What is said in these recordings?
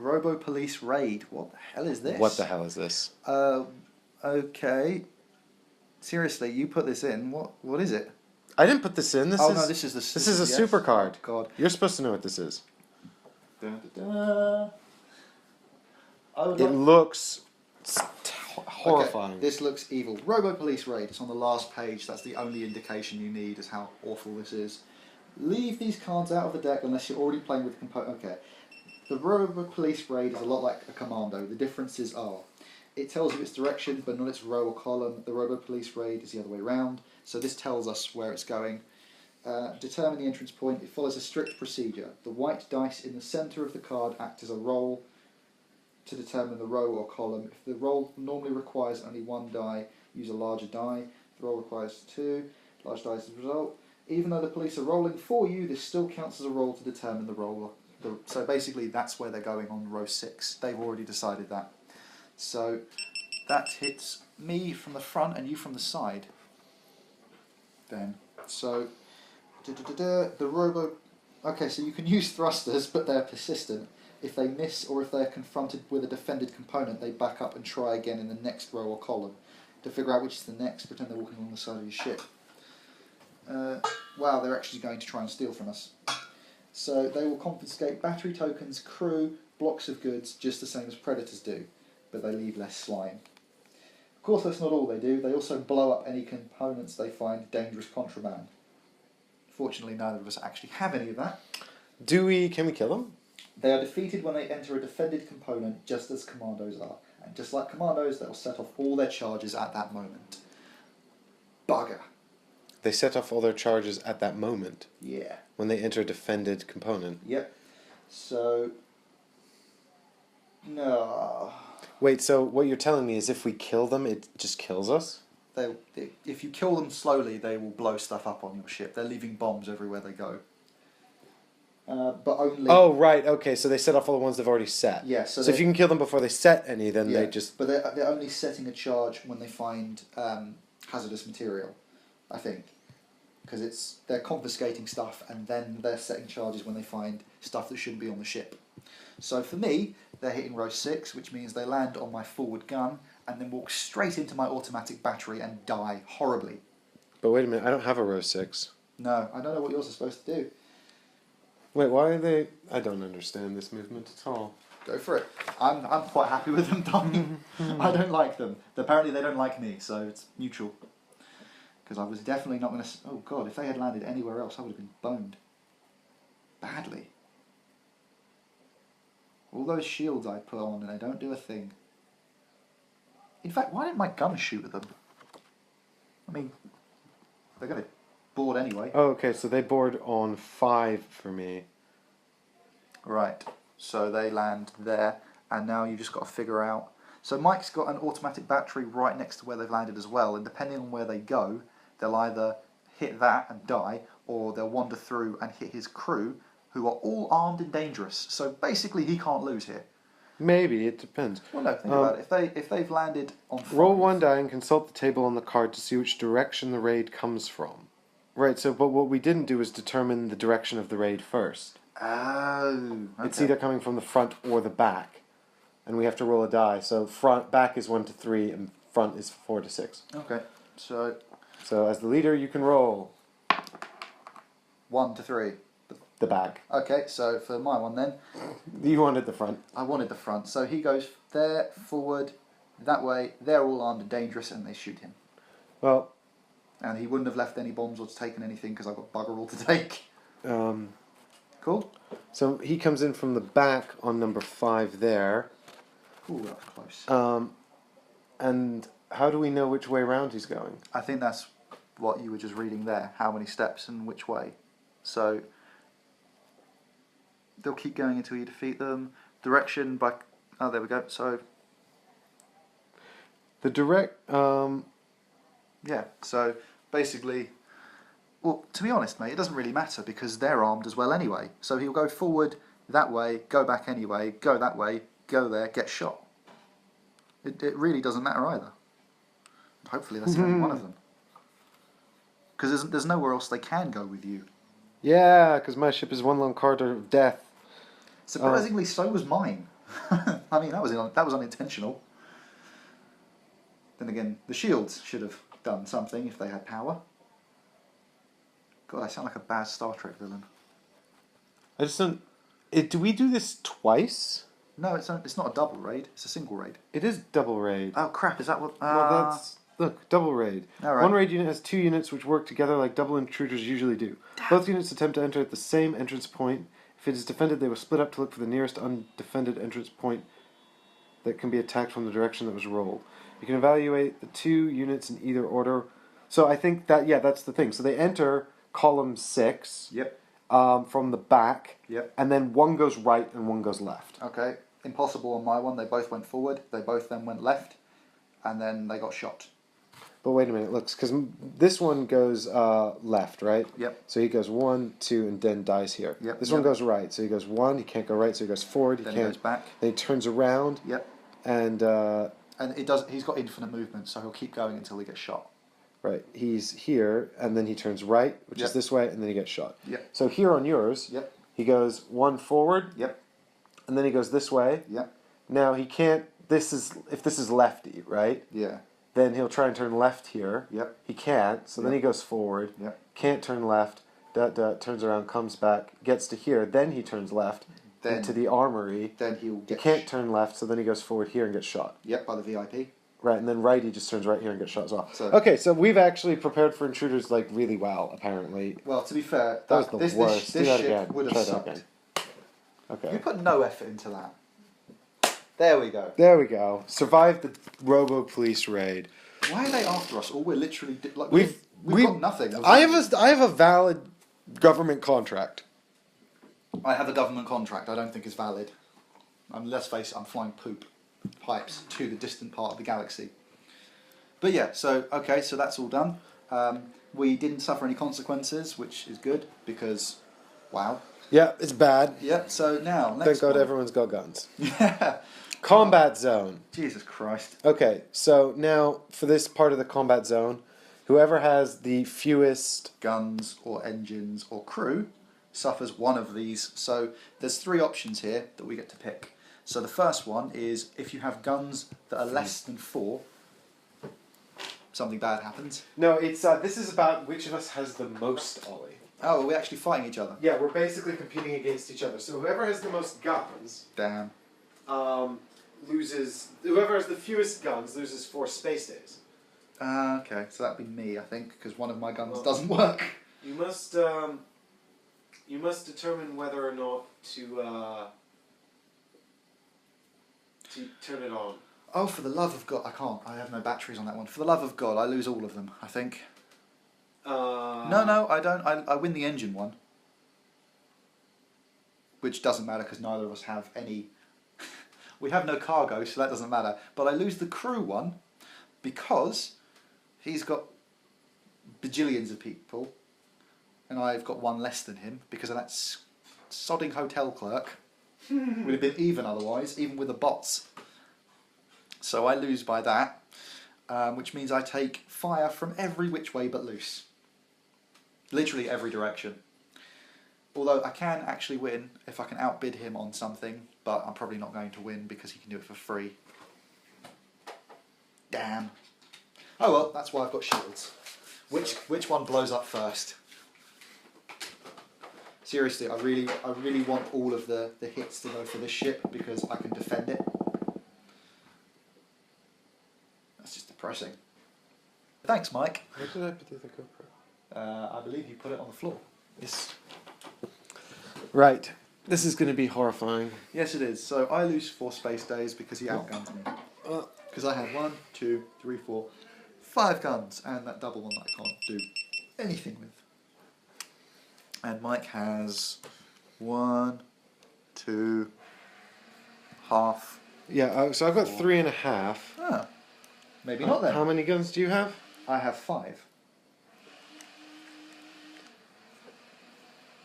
robo-police raid. What the hell is this? What the hell is this? Okay. Seriously, you put this in. What is it? I didn't put this in. No, this is the. This is a super card. Oh, God. You're supposed to know what this is. Da, da, da. It looks horrifying. Okay, this looks evil. Robo-police raid. It's on the last page. That's the only indication you need as how awful this is. Leave these cards out of the deck unless you're already playing with component. Okay. The robo-police raid is a lot like a commando. The differences are, it tells you its direction, but not its row or column. The robo-police raid is the other way around. So this tells us where it's going. Determine the entrance point. It follows a strict procedure. The white dice in the centre of the card act as a roll to determine the row or column. If the roll normally requires only one die, use a larger die. If the roll requires two, large die is the result. Even though the police are rolling for you, this still counts as a roll to determine the roll. So basically that's where they're going on row 6. They've already decided that. So that hits me from the front and you from the side. Then. So the robo... Okay, so you can use thrusters, but they're persistent. If they miss or if they're confronted with a defended component, they back up and try again in the next row or column. To figure out which is the next, pretend they're walking along the side of your ship. Wow, they're actually going to try and steal from us. So they will confiscate battery tokens, crew, blocks of goods, just the same as predators do, but they leave less slime. Of course, that's not all they do. They also blow up any components they find dangerous contraband. Fortunately, neither of us actually have any of that. Can we kill them? They are defeated when they enter a defended component, just as commandos are. And just like commandos, they will set off all their charges at that moment. Bugger. They set off all their charges at that moment? Yeah. When they enter a defended component? Yep. So... No. Wait, so what you're telling me is if we kill them, it just kills us? If you kill them slowly, they will blow stuff up on your ship. They're leaving bombs everywhere they go. But only... Oh, right, okay, so they set off all the ones they've already set. Yeah, so if you can kill them before they set any, then they just... But they're only setting a charge when they find hazardous material, I think. Because they're confiscating stuff and then they're setting charges when they find stuff that shouldn't be on the ship. So for me, they're hitting row 6, which means they land on my forward gun and then walk straight into my automatic battery and die horribly. But wait a minute, I don't have a row 6. No, I don't know what yours are supposed to do. Wait, why are they... I don't understand this movement at all. Go for it. I'm quite happy with them dying. I don't like them. Apparently they don't like me, so it's mutual. Because I was definitely not going to... Oh God, if they had landed anywhere else, I would have been boned. Badly. All those shields I put on and they don't do a thing. In fact, why didn't my gun shoot at them? I mean, they're going to board anyway. Oh, okay, so they board on 5 for me. Right, so they land there, and now you've just got to figure out... So Mike's got an automatic battery right next to where they've landed as well, and depending on where they go, they'll either hit that and die, or they'll wander through and hit his crew, who are all armed and dangerous. So basically he can't lose here. Maybe, it depends. Well, no, think about it. If they've landed on 5... Roll 1 die and consult the table on the card to see which direction the raid comes from. Right, so but what we didn't do is determine the direction of the raid first. Oh, okay. It's either coming from the front or the back. And we have to roll a die. So back is 1 to 3 and front is 4 to 6. Okay, so as the leader you can roll 1 to 3. the back. Okay, so for my one then... You wanted the front. I wanted the front. So he goes there, forward, that way. They're all armed and dangerous and they shoot him. Well... And he wouldn't have left any bombs or taken anything because I've got bugger all to take. Cool. So he comes in from the back on number 5 there. Ooh, that was close. And how do we know which way round he's going? I think that's what you were just reading there. How many steps and which way. So they'll keep going until you defeat them. Direction by... Oh, there we go. So... The direct... Yeah, so basically... Well, to be honest, mate, it doesn't really matter because they're armed as well anyway. So he'll go forward that way, go back anyway, go that way, go there, get shot. It really doesn't matter either. Hopefully that's the only one of them. Because there's nowhere else they can go with you. Yeah, because my ship is one long corridor of death. Surprisingly, so was mine. I mean, that was unintentional. Then again, the shields should have done something if they had power. God, I sound like a bad Star Trek villain. I just don't. Do we do this twice? No, it's not a double raid. It's a single raid. It is double raid. Oh crap! Is that what? Well, that's look double raid. All right. One raid unit has 2 units which work together like double intruders usually do. Both units attempt to enter at the same entrance point. If it is defended, they will split up to look for the nearest undefended entrance point that can be attacked from the direction that was rolled. You can evaluate the 2 units in either order. So I think that that's the thing. So they enter column 6. Yep. From the back. Yep. And then one goes right and one goes left. Okay. Impossible on my one. They both went forward. They both then went left, and then they got shot. But wait a minute, looks because this one goes left, right? Yep. So he goes 1, 2, and then dies here. Yep. This one goes right, so he goes 1. He can't go right, so he goes forward. Then he goes back. Then he turns around. Yep. And it does. He's got infinite movement, so he'll keep going until he gets shot. right, he's here, and then he turns right, which is this way, and then he gets shot. Yep. So here on yours, he goes 1 forward. Yep. And then he goes this way. Yep. Now he can't. If this is lefty, right? Yeah. Then he'll try and turn left here. Yep. He can't, so then he goes forward. Yep. Can't turn left. Turns around, comes back, gets to here. Then he turns left into the armory. Then he'll He can't turn left, so then he goes forward here and gets shot. Yep, by the VIP. Right, and then right, he just turns right here and gets shot as well. So, okay, so we've actually prepared for intruders like really well, apparently. well, to be fair, That was the worst. This Do that ship again. would Try have that sucked. again. Okay. You put no effort into that. There we go. There we go. Survived the robo-police raid. Why are they after us? All we're literally We've got nothing. I have a valid government contract. I have a government contract. I don't think it's valid. Let's face it, I'm flying poop pipes to the distant part of the galaxy. But yeah, so that's all done. We didn't suffer any consequences, which is good because, wow. Yeah, it's bad. Yeah. So now, next Thank God one. everyone's got guns. Yeah. Combat zone. Jesus Christ. Okay, so now for this part of the combat zone, whoever has the fewest Guns or engines or crew suffers one of these. So there's 3 options here that we get to pick. So the first one is if you have guns that are less than 4, something bad happens. No, it's this is about which of us has the most Ollie. Oh, are we actually fighting each other? Yeah, we're basically competing against each other. So whoever has the most guns Damn. loses. Whoever has the fewest guns loses 4 space days. Okay, so that'd be me, I think, because one of my guns doesn't work. You must determine whether or not to turn it on. Oh, for the love of God, I can't. I have no batteries on that one. For the love of God, I lose all of them, I think. No, I don't. I win the engine one. Which doesn't matter because neither of us have any... we have no cargo, so that doesn't matter. But I lose the crew one because he's got bajillions of people and I've got one less than him because of that sodding hotel clerk. Would have been even otherwise, even with the bots. So I lose by that, which means I take fire from every which way but loose. Literally every direction. Although I can actually win if I can outbid him on something, but I'm probably not going to win because he can do it for free. Damn. Oh well, that's why I've got shields. Which one blows up first? Seriously, I really want all of the hits to go for this ship because I can defend it. That's just depressing. Thanks, Mike. Where did I put the other GoPro? I believe you put it on the floor. Yes. Right. This is going to be horrifying. Yes, it is. So I lose 4 space days because he outgunned me. Because I had 1, 2, 3, 4, 5 guns, and that double one that I can't do anything with. And Mike has 1, 2, half. Yeah, so I've got 3.5. Ah, maybe not then. How many guns do you have? I have 5.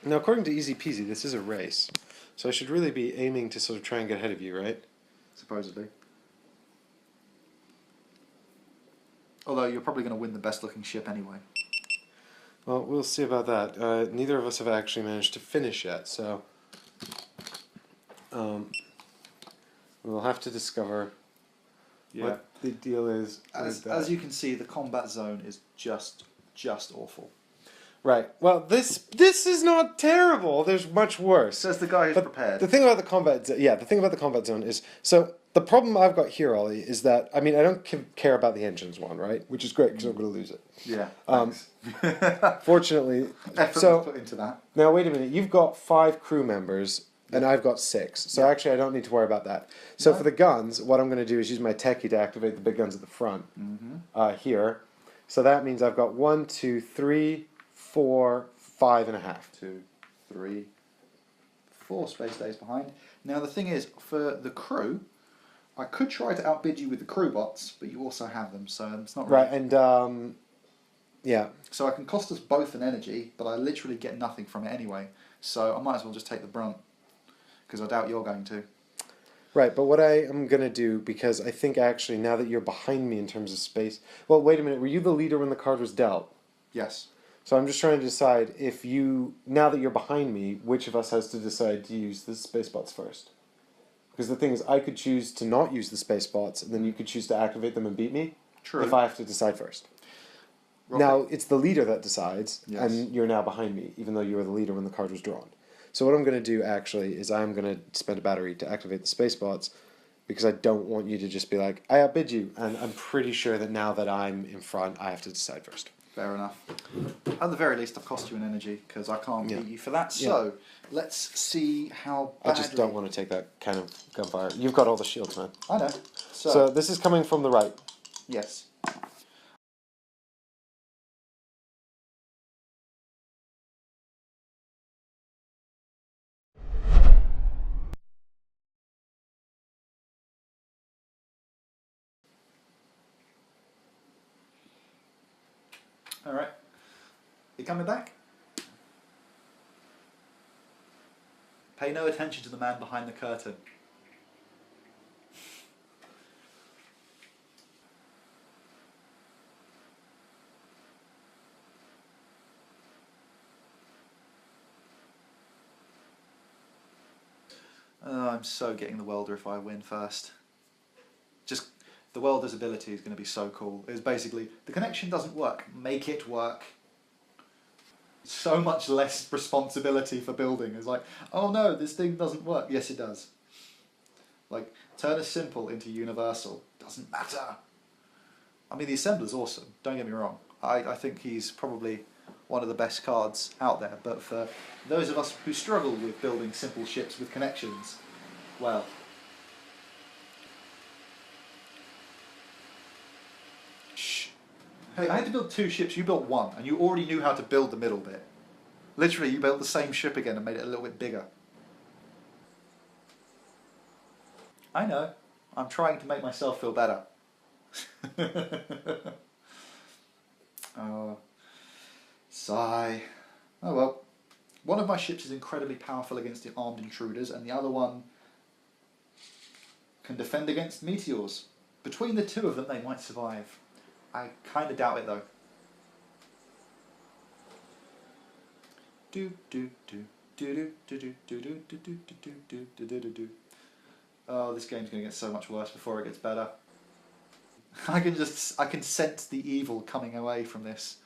Now, according to Easy Peasy, this is a race. So I should really be aiming to sort of try and get ahead of you, right? Supposedly. Although you're probably going to win the best looking ship anyway. Well, we'll see about that. Neither of us have actually managed to finish yet, so... We'll have to discover what the deal is. As you can see, the combat zone is just awful. Right. Well, this is not terrible. There's much worse. Says the guy who's prepared. The thing about the combat zone is, so the problem I've got here, Ollie, is that I don't care about the engines one, right? Which is great because I'm going to lose it. Yeah. Fortunately, effort was put into that. Now wait a minute. You've got 5 crew members. And I've got 6, so actually I don't need to worry about that. So for the guns, what I'm going to do is use my techie to activate the big guns at the front here. So that means I've got 1, 2, 3, 4, 5.5. 2, 3, 4 space days behind. Now the thing is, for the crew, I could try to outbid you with the crew bots, but you also have them, so it's not really... Right, and yeah. So I can cost us both an energy, but I literally get nothing from it anyway. So I might as well just take the brunt. Because I doubt you're going to. Right, but what I am going to do, because I think actually now that you're behind me in terms of space... Well, wait a minute, were you the leader when the card was dealt? Yes. So I'm just trying to decide if you, now that you're behind me, which of us has to decide to use the space bots first? Because the thing is, I could choose to not use the space bots, and then you could choose to activate them and beat me. True. If I have to decide first. Robbie. Now, it's the leader that decides, Yes. and you're now behind me, even though you were the leader when the card was drawn. So what I'm going to do, actually, is I'm going to spend a battery to activate the space bots, because I don't want you to just be like, I outbid you, and I'm pretty sure that now that I'm in front, I have to decide first. Fair enough. At the very least, I've cost you an energy, because I can't beat you for that. So, let's see how badly... I just don't want to take that kind of gunfire. You've got all the shields, man. I know. So this is coming from the right. Yes. Alright. You coming back? Pay no attention to the man behind the curtain. Oh, I'm so getting the welder if I win first. Just, the welder's ability is going to be so cool. It's basically, the connection doesn't work, make it work. So much less responsibility for building. It's like, oh no, this thing doesn't work. Yes, it does. Like, turn a simple into universal. Doesn't matter. I mean, the assembler's awesome, don't get me wrong. I think he's probably one of the best cards out there, but for those of us who struggle with building simple ships with connections, well... Shh. Hey, I had to build 2 ships, you built 1, and you already knew how to build the middle bit. Literally, you built the same ship again and made it a little bit bigger. I know. I'm trying to make myself feel better. Oh, sigh. Oh well. One of my ships is incredibly powerful against the armed intruders, and the other one can defend against meteors. Between the 2 of them, they might survive. I kind of doubt it though. Oh, this game's going to get so much worse before it gets better. I can sense the evil coming away from this.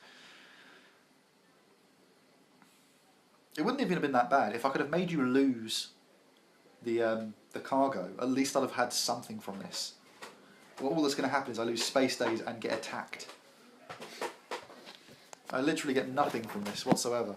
It wouldn't even have been that bad. If I could have made you lose the cargo, at least I'd have had something from this. Well, all that's going to happen is I lose space days and get attacked. I literally get nothing from this whatsoever.